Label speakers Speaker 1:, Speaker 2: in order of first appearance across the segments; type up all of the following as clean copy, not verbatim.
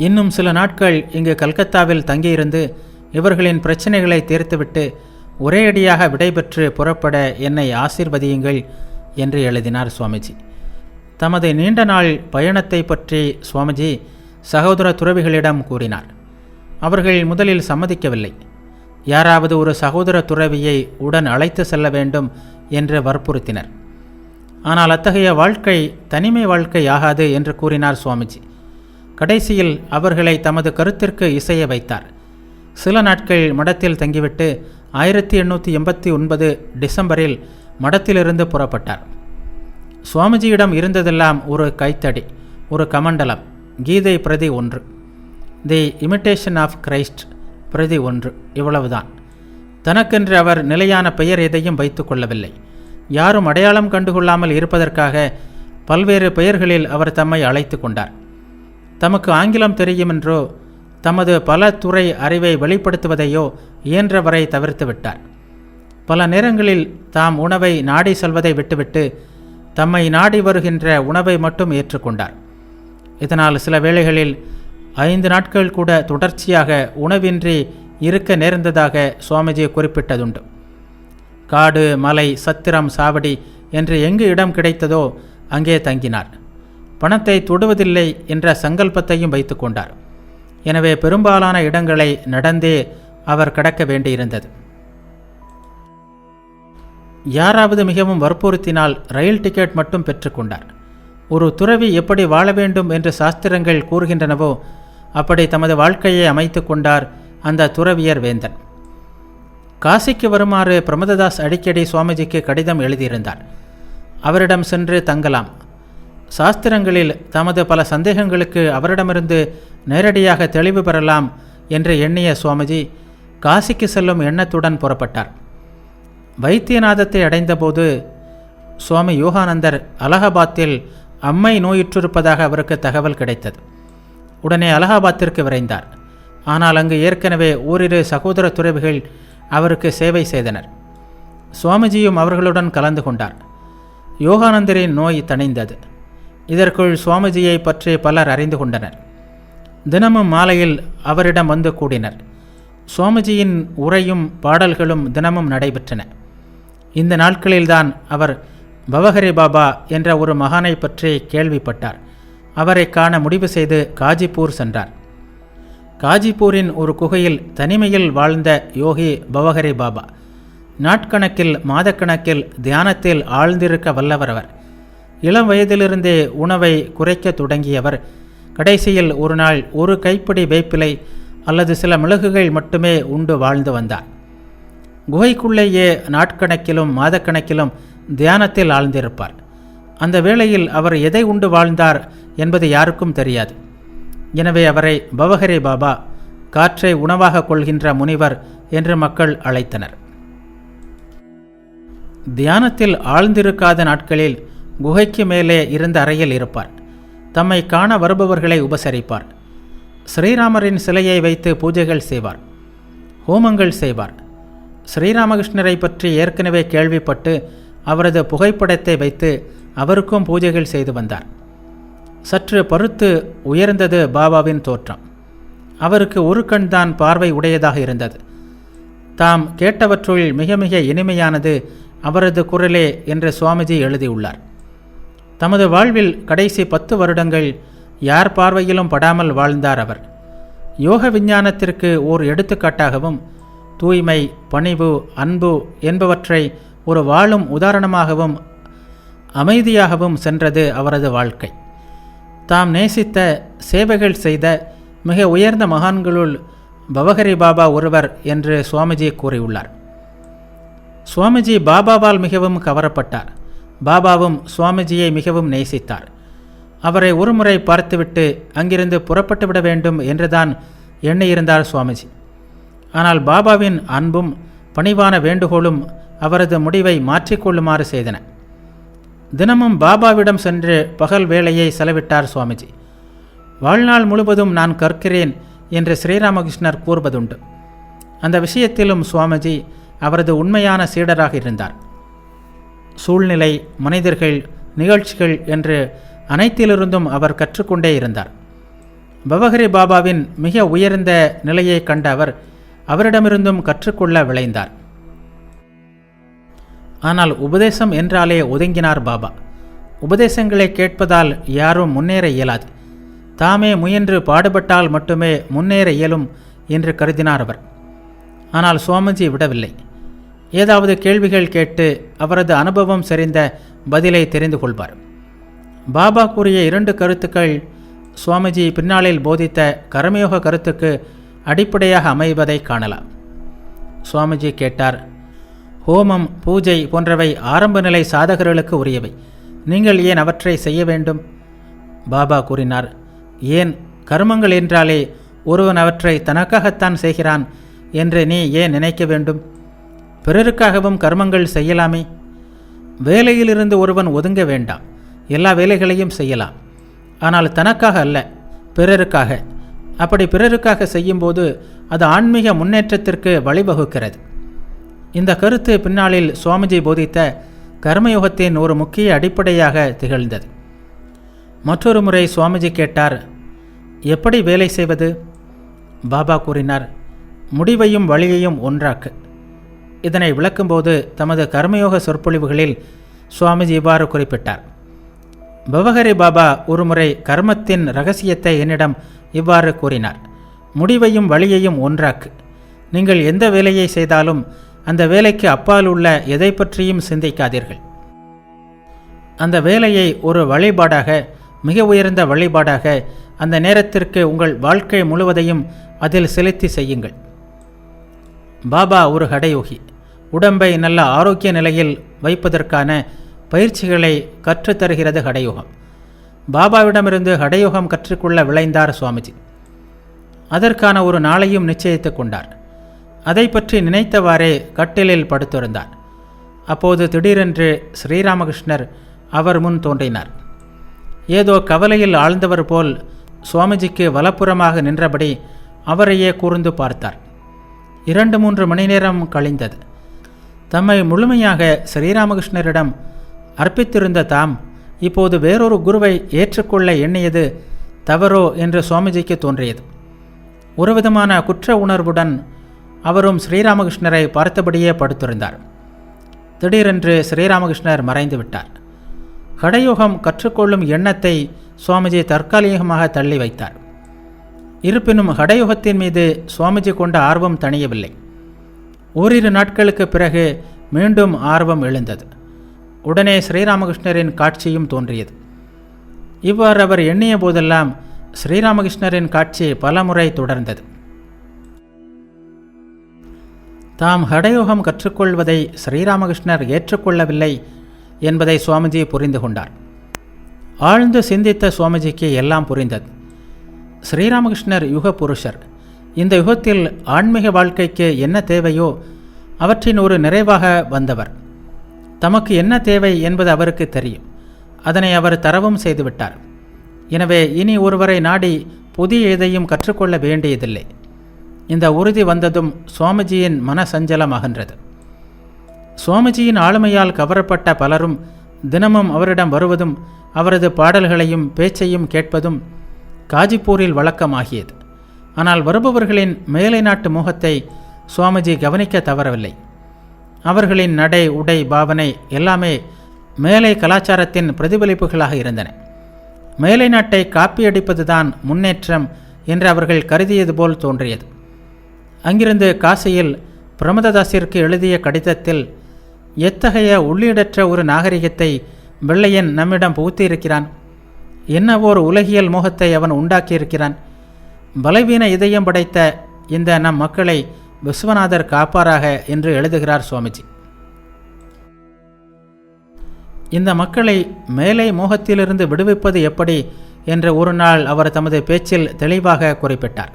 Speaker 1: இன்னும் சில நாட்கள் இங்கு கல்கத்தாவில் தங்கியிருந்து இவர்களின் பிரச்சனைகளை தீர்த்துவிட்டு ஒரேயடியாக விடைபெற்று புறப்பட என்னை ஆசீர்வதியுங்கள் என்று எழுதினார் சுவாமிஜி. தமது நீண்ட நாள் பயணத்தை பற்றி சுவாமிஜி சகோதர துறவிகளிடம் கூறினார். அவர்கள் முதலில் சம்மதிக்கவில்லை. யாராவது ஒரு சகோதர துறவியை உடன் அழைத்து செல்ல வேண்டும் என்று வற்புறுத்தினர். ஆனால் அத்தகைய வாழ்க்கை தனிமை வாழ்க்கை ஆகாது என்று கூறினார் சுவாமிஜி. கடைசியில் அவர்களை தமது கருத்திற்கு இசைய வைத்தார். சில நாட்கள் மடத்தில் தங்கிவிட்டு 1889 டிசம்பரில் மடத்திலிருந்து புறப்பட்டார். சுவாமிஜியிடம் இருந்ததெல்லாம் ஒரு கைத்தடி, ஒரு கமண்டலம், கீதை பிரதி 1, தி இமிட்டேஷன் ஆஃப் கிரைஸ்ட் பிரதி 1, இவ்வளவுதான். தனக்கென்று அவர் நிலையான பெயர் எதையும் வைத்து கொள்ளவில்லை. யாரும் அடையாளம் கண்டுகொள்ளாமல் இருப்பதற்காக பல்வேறு பெயர்களில் அவர் தம்மை அழைத்து கொண்டார். தமக்கு ஆங்கிலம் தெரியுமென்றோ தமது பல துறை அறிவை வெளிப்படுத்துவதையோ இயன்றவரை தவிர்த்து விட்டார். பல நேரங்களில் தாம் உணவை நாடி செல்வதை விட்டுவிட்டு தம்மை நாடி வருகின்ற உணவை மட்டும் ஏற்றுக்கொண்டார். இதனால் சில வேளைகளில் 5 நாட்கள் கூட தொடர்ச்சியாக உணவின்றி இருக்க நேர்ந்ததாக சுவாமிஜி குறிப்பிட்டதுண்டு. காடு, மலை, சத்திரம், சாவடி என்று எங்கு இடம் கிடைத்ததோ அங்கே தங்கினார். பணத்தை தொடுவதில்லை என்ற சங்கல்பத்தையும் வைத்து கொண்டார். எனவே பெரும்பாலான இடங்களை நடந்தே அவர் கடக்க வேண்டியிருந்தது. யாராவது மிகவும் வற்புறுத்தினால் ரயில் டிக்கெட் மட்டும் பெற்றுக்கொண்டார். ஒரு துறவி எப்படி வாழ வேண்டும் என்று சாஸ்திரங்கள் கூறுகின்றனவோ அப்படி தமது வாழ்க்கையை அமைத்து கொண்டார் அந்த துறவியர் வேந்தன். காசிக்கு வருமாறு பிரமததாஸ் அடிக்கடி சுவாமிஜிக்கு கடிதம் எழுதியிருந்தார். அவரிடம் சென்று தங்கலாம். சாஸ்திரங்களில் தமது பல சந்தேகங்களுக்கு அவரிடமிருந்து நேரடியாக தெளிவு பெறலாம் என்று எண்ணிய சுவாமிஜி காசிக்கு செல்லும் எண்ணத்துடன் புறப்பட்டார். வைத்தியநாதத்தை அடைந்தபோது சுவாமி யோகானந்தர் அலகாபாத்தில் அம்மை நோயுற்றிருப்பதாக அவருக்கு தகவல் கிடைத்தது. உடனே அலகாபாத்திற்கு விரைந்தார். ஆனால் அங்கு ஏற்கனவே ஓரிரு சகோதர துறவிகள் அவருக்கு சேவை செய்தனர். சுவாமிஜியும் அவர்களுடன் கலந்து கொண்டார். யோகானந்தரின் நோய் தணிந்தது. இதற்குள் சுவாமிஜியை பற்றி பலர் அறிந்து கொண்டனர். தினமும் மாலையில் அவரிடம் வந்து கூடினர். சுவாமிஜியின் உரையும் பாடல்களும் தினமும் நடைபெற்றன. இந்த நாட்களில்தான் அவர் பவஹரி பாபா என்ற ஒரு மகானை பற்றி கேள்விப்பட்டார். அவரை காண முடிவு செய்து காஜிப்பூர் சென்றார். காஜிப்பூரின் ஒரு குகையில் தனிமையில் வாழ்ந்த யோகி பவஹரி பாபா. நாட்கணக்கில் மாதக்கணக்கில் தியானத்தில் ஆழ்ந்திருக்க வல்லவர் அவர். இளம் வயதிலிருந்தே உணவை குறைக்க தொடங்கியவர் கடைசியில் ஒரு நாள் ஒரு கைப்பிடி வேப்பிலை அல்லது சில மிளகுகள் மட்டுமே உண்டு வாழ்ந்து வந்தார். குகைக்குள்ளேயே நாட்கணக்கிலும் மாதக்கணக்கிலும் தியானத்தில் ஆழ்ந்திருப்பார். அந்த வேளையில் அவர் எதை உண்டு வாழ்ந்தார் என்பது யாருக்கும் தெரியாது. எனவே அவரை பவஹரி பாபா, காற்றை உணவாக கொள்கின்ற முனிவர் என்று மக்கள் அழைத்தனர். தியானத்தில் ஆழ்ந்திருக்காத நாட்களில் குகைக்கு மேலே இருந்த அறையில் இருப்பார். தம்மை காண வருபவர்களை உபசரிப்பார். ஸ்ரீராமரின் சிலையை வைத்து பூஜைகள் செய்வார், ஹோமங்கள் செய்வார். ஸ்ரீராமகிருஷ்ணரை பற்றி ஏற்கனவே கேள்விப்பட்டு அவரது புகைப்படத்தை வைத்து அவருக்கும் பூஜைகள் செய்து வந்தார். சற்று பருத்து உயர்ந்தது பாபாவின் தோற்றம். அவருக்கு ஒரு கண் தான் பார்வை உடையதாக இருந்தது. தாம் கேட்டவற்றுள் மிக மிக இனிமையானது அவரது குரலே என்று சுவாமிஜி எழுதியுள்ளார். தமது வாழ்வில் கடைசி 10 வருடங்கள் யார் பார்வையிலும் படாமல் வாழ்ந்தார் அவர். யோக விஞ்ஞானத்திற்கு ஓர் எடுத்துக்காட்டாகவும் தூய்மை, பணிவு, அன்பு என்பவற்றை ஒரு வாழும் உதாரணமாகவும் அமைதியாகவும் சென்றது அவரது வாழ்க்கை. தாம் நேசித்த, சேவைகள் செய்த மிக உயர்ந்த மகான்களுள் பவஹரி பாபா ஒருவர் என்று சுவாமிஜி கூறியுள்ளார். சுவாமிஜி பாபாவால் மிகவும் கவரப்பட்டார். பாபாவும் சுவாமிஜியை மிகவும் நேசித்தார். அவரை ஒருமுறை பார்த்துவிட்டு அங்கிருந்து புறப்பட்டு விட வேண்டும் என்றுதான் எண்ணியிருந்தார் சுவாமிஜி. ஆனால் பாபாவின் அன்பும் பணிவான வேண்டுகோளும் அவரது முடிவை மாற்றிக்கொள்ளுமாறு செய்தன. தினமும் பாபாவிடம் சென்று பகல் வேளையை செலவிட்டார் சுவாமிஜி. வாழ்நாள் முழுவதும் நான் கற்கிறேன் என்று ஸ்ரீராமகிருஷ்ணர் கூறுவதுண்டு. அந்த விஷயத்திலும் சுவாமிஜி அவரது உண்மையான சீடராக இருந்தார். சூழ்நிலை, மனிதர்கள், நிகழ்ச்சிகள் என்று அனைத்திலிருந்தும் அவர் கற்றுக்கொண்டே இருந்தார். பவஹரி பாபாவின் மிக உயர்ந்த நிலையை கண்ட அவர் அவரிடமிருந்தும் கற்றுக்கொள்ள விளைந்தார். ஆனால் உபதேசம் என்றாலே ஒதுங்கினார் பாபா. உபதேசங்களை கேட்பதால் யாரும் முன்னேற இயலாது, தாமே முயன்று பாடுபட்டால் மட்டுமே முன்னேற இயலும் என்று கருதினார் அவர். ஆனால் சுவாமிஜி விடவில்லை. ஏதாவது கேள்விகள் கேட்டு அவரது அனுபவம் செறிந்த பதிலை தெரிந்து கொள்வார். பாபா கூறிய 2 கருத்துக்கள் சுவாமிஜி பின்னாளில் போதித்த கர்மயோக கருத்துக்கு அடிப்படையாக அமைவதை காணலாம். சுவாமிஜி கேட்டார், ஹோமம், பூஜை போன்றவை ஆரம்ப நிலை சாதகர்களுக்கு உரியவை. நீங்கள் ஏன் அவற்றை செய்ய வேண்டும்? பாபா கூறினார், ஏன், கர்மங்கள் என்றாலே ஒருவன் அவற்றை தனக்காகத்தான் செய்கிறான் என்று நீ ஏன் நினைக்க வேண்டும்? பிறருக்காகவும் கர்மங்கள் செய்யலாமே. வேலையிலிருந்து ஒருவன் ஒதுங்க வேண்டாம், எல்லா வேலைகளையும் செய்யலாம். ஆனால் தனக்காக அல்ல, பிறருக்காக. அப்படி பிறருக்காக செய்யும்போது அது ஆன்மீக முன்னேற்றத்திற்கு வழிவகுக்கிறது. இந்த கருத்து பின்னாளில் சுவாமிஜி போதித்த கர்மயோகத்தின் ஒரு முக்கிய அடிப்படையாக திகழ்ந்தது. மற்றொரு முறை சுவாமிஜி கேட்டார், எப்படி வேலை செய்வது? பாபா கூறினார், முடிவையும் வழியையும் ஒன்றாக்கு. இதனை விளக்கும்போது தமது கர்மயோக சொற்பொழிவுகளில் சுவாமிஜி இவ்வாறு குறிப்பிட்டார். பவஹரி பாபா ஒருமுறை கர்மத்தின் இரகசியத்தை என்னிடம் இவ்வாறு கூறினார், முடிவையும் வழியையும் ஒன்றாக்கு. நீங்கள் எந்த வேலையை செய்தாலும் அந்த வேலைக்கு அப்பால் உள்ள எதை பற்றியும் சிந்திக்காதீர்கள். அந்த வேலையை ஒரு வழிபாடாக, மிக உயர்ந்த வழிபாடாக அந்த நேரத்திற்கு உங்கள் வாழ்க்கை முழுவதையும் அதில் செலுத்தி செய்யுங்கள். பாபா ஒரு ஹடயோகி. உடம்பை நல்ல ஆரோக்கிய நிலையில் வைப்பதற்கான பயிற்சிகளை கற்றுத்தருகிறது ஹடயோகம். பாபாவிடமிருந்து ஹடயோகம் கற்றுக்கொள்ள விளைந்தார் சுவாமிஜி. அதற்கான ஒரு நாளையும் நிச்சயித்து கொண்டார். அதை பற்றி நினைத்தவாறே கட்டிலில் படுத்திருந்தார். அப்போது திடீரென்று ஸ்ரீராமகிருஷ்ணர் அவர் முன் தோன்றினார். ஏதோ கவலையில் ஆழ்ந்தவர் போல் சுவாமிஜிக்கு வலப்புறமாக நின்றபடி அவரையே கூர்ந்து பார்த்தார். 2-3 மணி நேரம் கழிந்தது. தம்மை முழுமையாக ஸ்ரீராமகிருஷ்ணரிடம் அர்ப்பித்திருந்த தாம் இப்போது வேறொரு குருவை ஏற்றுக்கொள்ள எண்ணியது தவறோ என்று சுவாமிஜிக்கு தோன்றியது. ஒருவிதமான குற்ற உணர்வுடன் அவரும் ஸ்ரீராமகிருஷ்ணரை பார்த்தபடியே படுத்திருந்தார். திடீரென்று ஸ்ரீராமகிருஷ்ணர் மறைந்து விட்டார். ஹடயோகம் கற்றுக்கொள்ளும் எண்ணத்தை சுவாமிஜி தற்காலிகமாக தள்ளி வைத்தார். இருப்பினும் ஹடயோகத்தின் மீது சுவாமிஜி கொண்ட ஆர்வம் தணியவில்லை. ஓரிரு நாட்களுக்கு பிறகு மீண்டும் ஆர்வம் எழுந்தது. உடனே ஸ்ரீராமகிருஷ்ணரின் காட்சியும் தோன்றியது. இவ்வாறு அவர் எண்ணிய போதெல்லாம் ஸ்ரீராமகிருஷ்ணரின் காட்சி பலமுறை தொடர்ந்தது. தாம் ஹடயோகம் கற்றுக்கொள்வதை ஸ்ரீராமகிருஷ்ணர் ஏற்றுக்கொள்ளவில்லை என்பதை சுவாமிஜி புரிந்து கொண்டார். ஆழ்ந்து சிந்தித்த சுவாமிஜிக்கு எல்லாம் புரிந்தது. ஸ்ரீராமகிருஷ்ணர் யுக புருஷர். இந்த யுகத்தில் ஆன்மீக வாழ்க்கைக்கு என்ன தேவையோ அவற்றின் ஒரு நிறைவாக வந்தவர். தமக்கு என்ன தேவை என்பது அவருக்கு தெரியும். அதனை அவர் தரவும் செய்துவிட்டார். எனவே இனி ஒருவரை நாடி புதிய எதையும் கற்றுக்கொள்ள வேண்டியதில்லை. இந்த உறுதி வந்ததும் சுவாமிஜியின் மன சஞ்சலம் அகன்றது. சுவாமிஜியின் ஆளுமையால் கவரப்பட்ட பலரும் தினமும் அவரிடம் வருவதும் அவரது பாடல்களையும் பேச்சையும் கேட்பதும் காஜிப்பூரில் வழக்கமாகியது. ஆனால் வருபவர்களின் மேலை நாட்டு மோகத்தை சுவாமிஜி கவனிக்க தவறவில்லை. அவர்களின் நடை, உடை, பாவனை எல்லாமே மேலை கலாச்சாரத்தின் பிரதிபலிப்புகளாக இருந்தன. மேலை நாட்டை காப்பியடிப்பதுதான் முன்னேற்றம் என்று அவர்கள் கருதியது போல் தோன்றியது. அங்கிருந்து காசியில் பிரமததாசிற்கு எழுதிய கடிதத்தில் எத்தகைய உள்ளீடற்ற ஒரு நாகரிகத்தை வெள்ளையன் நம்மிடம் புகுத்தியிருக்கிறான், என்னவோர் உலகியல் மோகத்தை அவன் உண்டாக்கியிருக்கிறான். பலவீன இதயம் படைத்த இந்த நம் மக்களை விஸ்வநாதர் காப்பாராக என்று எழுதுகிறார் சுவாமிஜி. இந்த மக்களை மேலை மோகத்திலிருந்து விடுவிப்பது எப்படி என்று ஒரு நாள் அவர் தமது பேச்சில் தெளிவாக குறிப்பிட்டார்.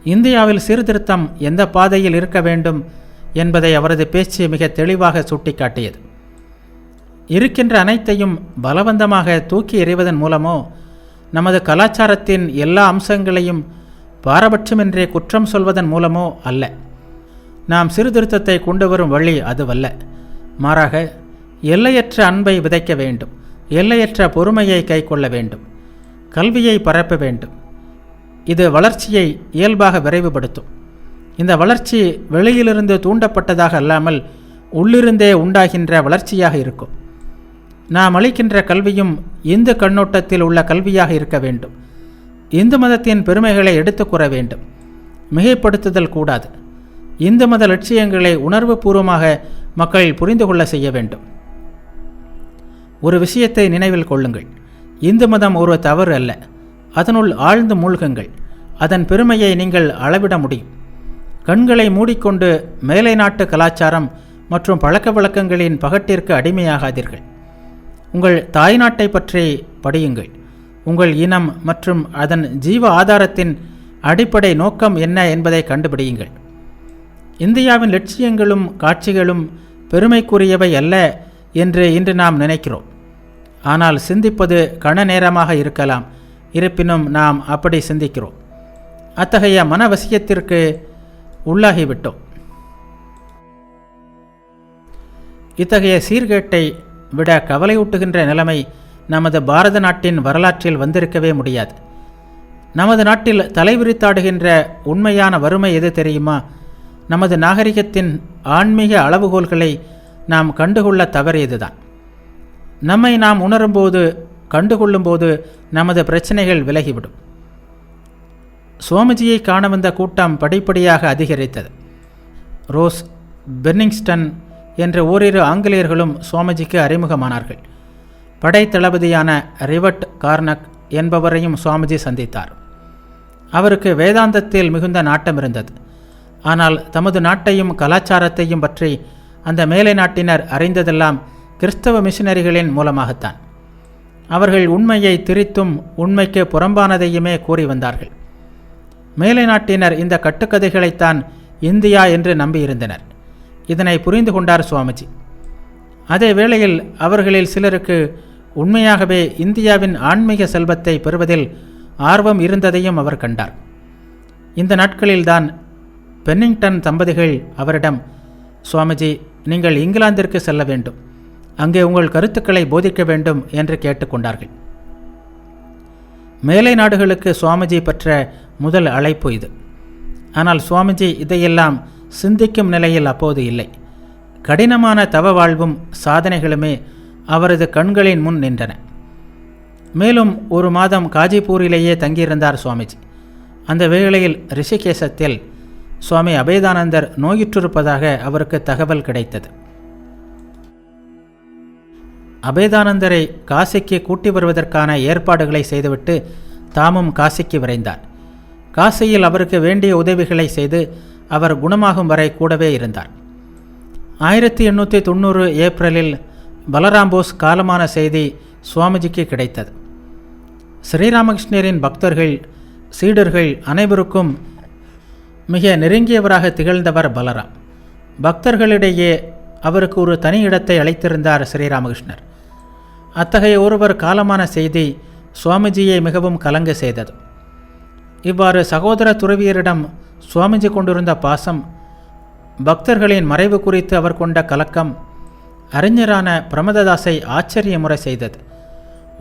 Speaker 1: இந்தியாவில் சீர்திருத்தம் எந்த பாதையில் இருக்க வேண்டும் என்பதை அவரது பேச்சு மிக தெளிவாக சுட்டிக்காட்டியது. இருக்கின்ற அனைத்தையும் பலவந்தமாக தூக்கி எறிவதன் மூலமோ நமது கலாச்சாரத்தின் எல்லா அம்சங்களையும் பாரபட்சமின்றி குற்றம் சொல்வதன் மூலமோ அல்ல. நாம் சீர்திருத்தத்தை கொண்டு வரும் வழி அதுவல்ல. மாறாக எல்லையற்ற அன்பை விதைக்க வேண்டும், எல்லையற்ற பொறுமையை கைக்கொள்ள வேண்டும், கல்வியை பரப்ப வேண்டும், இது வளர்ச்சியை இயல்பாக விரைவுபடுத்தும். இந்த வளர்ச்சி வெளியிலிருந்து தூண்டப்பட்டதாக அல்லாமல் உள்ளிருந்தே உண்டாகின்ற வளர்ச்சியாக இருக்கும். நாம் அளிக்கின்ற கல்வியும் இந்து கண்ணோட்டத்தில் உள்ள கல்வியாக இருக்க வேண்டும். இந்து மதத்தின் பெருமைகளை எடுத்து கூற வேண்டும், மிகைப்படுத்துதல் கூடாது. இந்து மத லட்சியங்களை உணர்வு பூர்வமாக மக்கள் புரிந்து கொள்ள செய்ய வேண்டும். ஒரு விஷயத்தை நினைவில் கொள்ளுங்கள், இந்து மதம் ஒரு தவறு அல்ல. அதனுள் ஆழ்ந்து மூழ்குங்கள். அதன் பெருமையை நீங்கள் அளவிட முடியும். கண்களை மூடிக்கொண்டு மேலை நாட்டு கலாச்சாரம் மற்றும் பழக்க வழக்கங்களின் பகட்டிற்கு அடிமையாகாதீர்கள். உங்கள் தாய்நாட்டை பற்றி படியுங்கள். உங்கள் இனம் மற்றும் அதன் ஜீவ ஆதாரத்தின் அடிப்படை நோக்கம் என்ன என்பதை கண்டுபிடியுங்கள். இந்தியாவின் லட்சியங்களும் காட்சிகளும் பெருமைக்குரியவை அல்ல என்று இன்று நாம் நினைக்கிறோம். ஆனால் சிந்திப்பது கண நேரமாக இருக்கலாம். இருப்பினும் நாம் அப்படி சிந்திக்கிறோம். அத்தகைய மனவசியத்திற்கு உள்ளாகிவிட்டோம். இத்தகைய சீர்கேட்டை விட கவலையூட்டுகின்ற நிலைமை நமது பாரத நாட்டின் வரலாற்றில் வந்திருக்கவே முடியாது. நமது நாட்டில் தலைவிரித்தாடுகின்ற உண்மையான வறுமை எது தெரியுமா? நமது நாகரிகத்தின் ஆன்மீக அளவுகோல்களை நாம் கண்டுகொள்ள தவறியதுதான். நம்மை நாம் உணரும்போது, கண்டுகொள்ளும்போது நமது பிரச்சனைகள் விலகிவிடும். சுவாமிஜியை காண வந்த கூட்டம் படிப்படியாக அதிகரித்தது. ரோஸ், பென்னிங்ஸ்டன் என்ற ஓரிரு ஆங்கிலேயர்களும் சுவாமிஜிக்கு அறிமுகமானார்கள். படை தளபதியான ரிவர்ட் கார்னக் என்பவரையும் சுவாமிஜி சந்தித்தார். அவருக்கு வேதாந்தத்தில் மிகுந்த நாட்டம் இருந்தது. ஆனால் தமது நாட்டையும் கலாச்சாரத்தையும் பற்றி அந்த மேலை நாட்டினர் அறிந்ததெல்லாம் கிறிஸ்தவ மிஷனரிகளின் மூலமாகத்தான். அவர்கள் உண்மையை திரித்தும் உண்மைக்கு புறம்பானதையுமே கூறி வந்தார்கள். மேலை நாட்டினர் இந்த கட்டுக்கதைகளைத்தான் இந்தியா என்று நம்பியிருந்தனர். இதனை புரிந்து கொண்டார் சுவாமிஜி. அதே வேளையில் அவர்களில் சிலருக்கு உண்மையாகவே இந்தியாவின் ஆன்மீக செல்வத்தை பெறுவதில் ஆர்வம் இருந்ததையும் அவர் கண்டார். இந்த நாட்களில்தான் பென்னிங்டன் தம்பதிகள் அவரிடம், சுவாமிஜி, நீங்கள் இங்கிலாந்திற்கு செல்ல வேண்டும், அங்கே உங்கள் கருத்துக்களை போதிக்க வேண்டும் என்று கேட்டுக்கொண்டார்கள். மேலை நாடுகளுக்கு சுவாமிஜி பெற்ற முதல் அழைப்பு இது. ஆனால் சுவாமிஜி இதையெல்லாம் சிந்திக்கும் நிலையில் அப்போது இல்லை. கடினமான தவ வாழ்வும் சாதனைகளுமே அவரது கண்களின் முன் நின்றன. மேலும் ஒரு மாதம் காஜிபூரிலேயே தங்கியிருந்தார் சுவாமிஜி. அந்த வேளையில் ரிஷிகேசத்தில் சுவாமி அபேதானந்தர் நோயுற்றிருப்பதாக அவருக்கு தகவல் கிடைத்தது. அபேதானந்தரை காசிக்கு கூட்டி வருவதற்கான ஏற்பாடுகளை செய்துவிட்டு தாமும் காசிக்கு விரைந்தார். காசியில் அவருக்கு வேண்டிய உதவிகளை செய்து அவர் குணமாகும் வரை கூடவே இருந்தார். 1890 ஏப்ரலில் பலராம் போஸ் காலமான செய்தி சுவாமிஜிக்கு கிடைத்தது. ஸ்ரீராமகிருஷ்ணரின் பக்தர்கள், சீடர்கள் அனைவருக்கும் மிக நெருங்கியவராக திகழ்ந்தவர் பலராம். பக்தர்களிடையே அவருக்கு ஒரு தனி இடத்தை அளித்திருந்தார் ஸ்ரீராமகிருஷ்ணர். அத்தகைய ஒருவர் காலமான செய்தி சுவாமிஜியை மிகவும் கலங்க செய்தது. இவ்வாறு சகோதர துறவியரிடம் சுவாமிஜி கொண்டிருந்த பாசம், பக்தர்களின் மறைவு குறித்து அவர் கொண்ட கலக்கம் அறிஞரான பிரமததாசை ஆச்சரியமுறை செய்தது.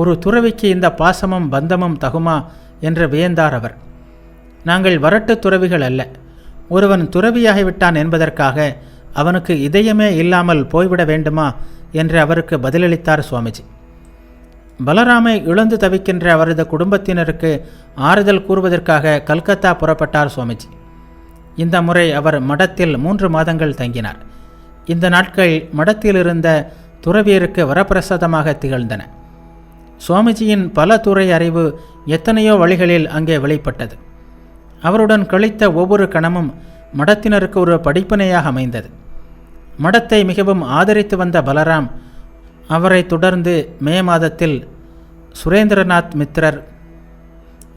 Speaker 1: ஒரு துறவிக்கு இந்த பாசமும் பந்தமும் தகுமா என்று வியந்தார் அவர். நாங்கள் வரட்டு துறவிகள் அல்ல. ஒருவன் துறவியாகிவிட்டான் என்பதற்காக அவனுக்கு இதயமே இல்லாமல் போய்விட வேண்டுமா என்று அவருக்கு பதிலளித்தார் சுவாமிஜி. பலராமை இழந்து தவிக்கின்ற அவரது குடும்பத்தினருக்கு ஆறுதல் கூறுவதற்காக கல்கத்தா புறப்பட்டார் சுவாமிஜி. இந்த முறை அவர் மடத்தில் 3 மாதங்கள் தங்கினார். இந்த நாட்கள் மடத்தில் இருந்த துறவியருக்கு வரப்பிரசாதமாக திகழ்ந்தன. சுவாமிஜியின் பல துறை அறிவு எத்தனையோ வழிகளில் அங்கே வெளிப்பட்டது. அவருடன் கழித்த ஒவ்வொரு கணமும் மடத்தினருக்கு ஒரு படிப்பினையாக அமைந்தது. மடத்தை மிகவும் ஆதரித்து வந்த பலராம் அவரை தொடர்ந்து மே மாதத்தில் சுரேந்திரநாத் மித்ரர்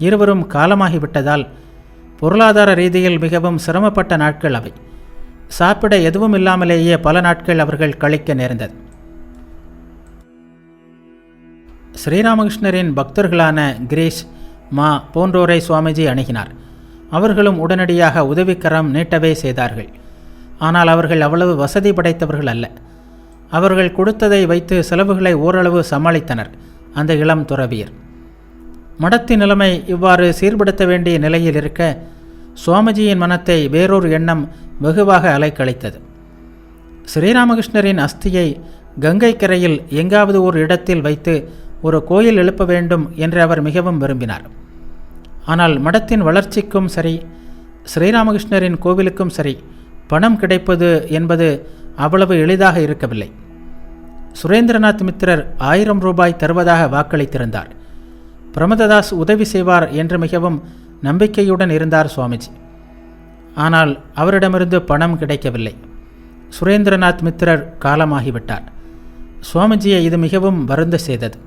Speaker 1: இருவரும் காலமாகிவிட்டதால் பொருளாதார ரீதியில் மிகவும் சிரமப்பட்ட நாட்கள் அவை. சாப்பிட எதுவும் இல்லாமலேயே பல நாட்கள் அவர்கள் கழிக்க நேர்ந்தது. ஸ்ரீராமகிருஷ்ணரின் பக்தர்களான கிரீஷ், மா போன்றோரை சுவாமிஜி அணுகினார். அவர்களும் உடனடியாக உதவிக்கரம் நீட்டவே செய்தார்கள். ஆனால் அவர்கள் அவ்வளவு வசதி படைத்தவர்கள் அல்ல. அவர்கள் கொடுத்ததை வைத்து செலவுகளை ஓரளவு சமாளித்தனர் அந்த இளம் துறவியர். மடத்தின் நிலைமை இவ்வாறு சீர்படுத்த வேண்டிய நிலையில் இருக்க சுவாமிஜியின் மனத்தை வேறொரு எண்ணம் வெகுவாக அலைக்கழித்தது. ஸ்ரீராமகிருஷ்ணரின் அஸ்தியை கங்கை கரையில் எங்காவது ஒரு இடத்தில் வைத்து ஒரு கோயில் எழுப்ப வேண்டும் என்று அவர் மிகவும் விரும்பினார். ஆனால் மடத்தின் வளர்ச்சிக்கும் சரி, ஸ்ரீராமகிருஷ்ணரின் கோவிலுக்கும் சரி, பணம் கிடைப்பது என்பது அவ்வளவு எளிதாக இருக்கவில்லை. சுரேந்திரநாத் மித்திரர் 1000 ரூபாய் தருவதாக வாக்களித்திருந்தார். பிரமததாஸ் உதவி செய்வார் என்று மிகவும் நம்பிக்கையுடன் இருந்தார் சுவாமிஜி. ஆனால் அவரிடமிருந்து பணம் கிடைக்கவில்லை. சுரேந்திரநாத் மித்திரர் காலமாகிவிட்டார். சுவாமிஜியை இது மிகவும் வருந்த செய்தது.